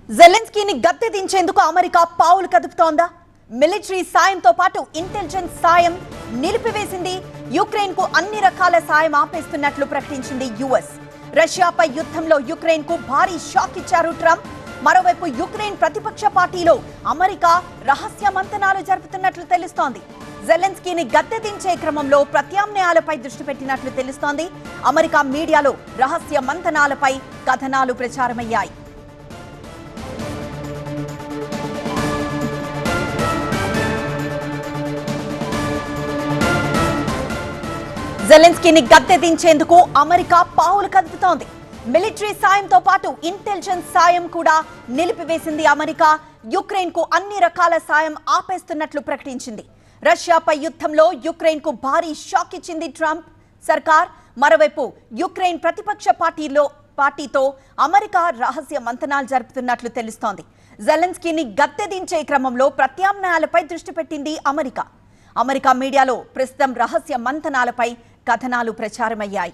జెలెన్స్కీని గద్దె దించేందుకు America పావులు కదుపుతోందా? Military సాయంతో పాటు ఇంటెలిజెన్స్ సాయం నిలిపివేసింది. యుక్రెయిన్ కు అన్ని రకాల సాయం ఆపేస్తున్నట్లు ప్రకటించింది యుఎస్. రష్యాపై యుద్ధంలో యుక్రెయిన్ కు భారీ షాక్ ఇచ్చారు ట్రంప్. మరోవైపు యుక్రెయిన్ ప్రతిపక్ష పార్టీలో అమెరికా రహస్య మంతనాలు జరుపుతున్నట్లు తెలుస్తోంది. జెలెన్స్కీని గద్దె దించే క్రమంలో ప్రత్యామ్నాయాలపై దృష్టి పెట్టినట్లు తెలుస్తోంది. అమెరికా మీడియాలో రహస్య మంతనాలపై కథనాలు ప్రచారమయ్యాయి. జెలెన్స్కీని గద్దె దించేందుకు అమెరికా పావులు కదుపుతోంది. మిలిటరీ సాయంతో పాటు ఇంటెలిజెన్స్ సాయం కూడా నిలిపివేసింది అమెరికా. యుక్రెయిన్ కు అన్ని రకాల సాయం ఆపేస్తున్నట్లు ప్రకటించింది. రష్యాపై యుద్ధంలో యుక్రెయిన్ కు భారీ షాక్ ఇచ్చింది ట్రంప్ సర్కార్. మరోవైపు యుక్రెయిన్ ప్రతిపక్ష పార్టీతో అమెరికా రహస్య మంతనాలు జరుపుతున్నట్లు తెలుస్తోంది. జెలెన్స్కీని గద్దె దించే క్రమంలో ప్రత్యామ్నాయాలపై దృష్టి పెట్టింది అమెరికా. అమెరికా మీడియాలో ప్రస్తుతం రహస్య మంతనాలపై కథనాలు ప్రచారమయ్యాయి.